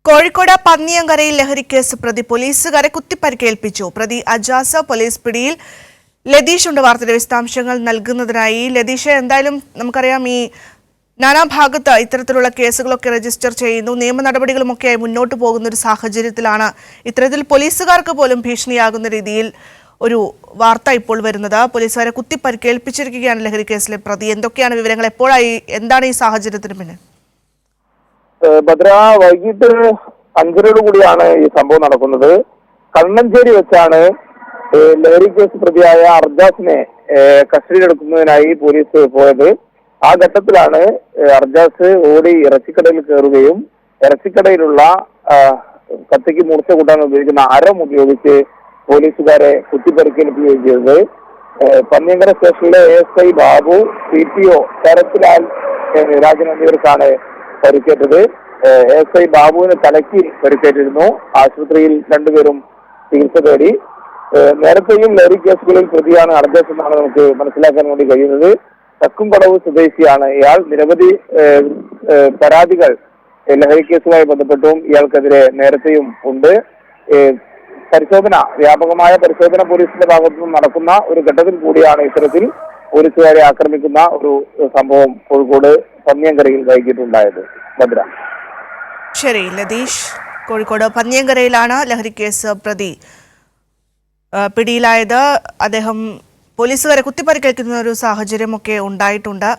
കോഴിക്കോട് പന്നിയങ്കരയിൽ ലഹരിക്കേസ് പ്രതി പോലീസുകാരെ കുത്തിപ്പരിക്കേൽപ്പിച്ചു. പ്രതി അജാസ് പോലീസ് പിടിയിൽ. ലതീഷ് ഉണ്ട് വാർത്തയുടെ വിശദാംശങ്ങൾ നൽകുന്നതിനായി. ലതീഷ്, എന്തായാലും നമുക്കറിയാം ഈ നാനാഭാഗത്ത് ഇത്തരത്തിലുള്ള കേസുകളൊക്കെ രജിസ്റ്റർ ചെയ്യുന്നു, നിയമ നടപടികളുമൊക്കെയായി മുന്നോട്ട് പോകുന്ന ഒരു സാഹചര്യത്തിലാണ് ഇത്തരത്തിൽ പോലീസുകാർക്ക് പോലും ഭീഷണിയാകുന്ന രീതിയിൽ ഒരു വാർത്ത ഇപ്പോൾ വരുന്നത്. പോലീസുകാരെ കുത്തിപ്പരിക്കേൽപ്പിച്ചിരിക്കുകയാണ് ലഹരിക്കേസിലെ പ്രതി. എന്തൊക്കെയാണ് വിവരങ്ങൾ? എപ്പോഴായി, എന്താണ് ഈ സാഹചര്യത്തിന് പിന്നെ? ഭദ്ര, വൈകിട്ട് 5:30 കൂടിയാണ് ഈ സംഭവം നടക്കുന്നത്. കണ്ണഞ്ചേരി വെച്ചാണ് ലഹരി കേസ് പ്രതിയായ അർജാസിനെ കസ്റ്റഡിയിലെടുക്കുന്നതിനായി പോലീസ് പോയത്. ആ ഘട്ടത്തിലാണ് അർജാസ് ഓടി ഇറച്ചിക്കടയിൽ കയറുകയും ഇറച്ചിക്കടയിലുള്ള കത്തിക്ക് മൂർച്ച കൂട്ടാൻ ഉപയോഗിക്കുന്ന അരം ഉപയോഗിച്ച് പോലീസുകാരെ കുത്തിപ്പരിക്കേൽപ്പിക്കുകയും ചെയ്തത്. പന്നിയങ്കര സ്റ്റേഷനിലെ ASI ബാബു, CPO ശരത്ലാൽ രാജൻ എന്നിവർക്കാണ് പരിക്കേറ്റത്. ASI ബാബുവിന് തലയ്ക്ക് പരിക്കേറ്റിരുന്നു. ആശുപത്രിയിൽ രണ്ടുപേരും ചികിത്സ തേടി. നേരത്തെയും ലഹരി കേസുകളിൽ പ്രതിയാണ് അർജാസ് എന്നാണ് നമുക്ക് മനസ്സിലാക്കാൻ വേണ്ടി കഴിയുന്നത്. ചക്കുംകടവ് സ്വദേശിയാണ് ഇയാൾ. നിരവധി പരാതികൾ ലഹരി കേസുമായി ബന്ധപ്പെട്ടും ഇയാൾക്കെതിരെ നേരത്തെയും ഉണ്ട്. വ്യാപകമായ പരിശോധന പോലീസിന്റെ ഭാഗത്തുനിന്നും നടക്കുന്ന ഒരു ഘട്ടത്തിൽ കൂടിയാണ് ഇത്തരത്തിൽ പോലീസുകാരെ ആക്രമിക്കുന്ന ഒരു സംഭവം കോഴിക്കോട് പന്നിയങ്കരയിൽ വൈകിട്ടുണ്ടായത്. ഭദ്ര. ശരി ലതീഷ്, കോഴിക്കോട് പന്നിയങ്കരയിലാണ് ലഹരിക്കേസ് പ്രതി പിടിയിലായത്. അദ്ദേഹം പോലീസുകാരെ കുത്തിപ്പരിക്കേൽക്കുന്ന ഒരു സാഹചര്യമൊക്കെ ഉണ്ടായിട്ടുണ്ട്.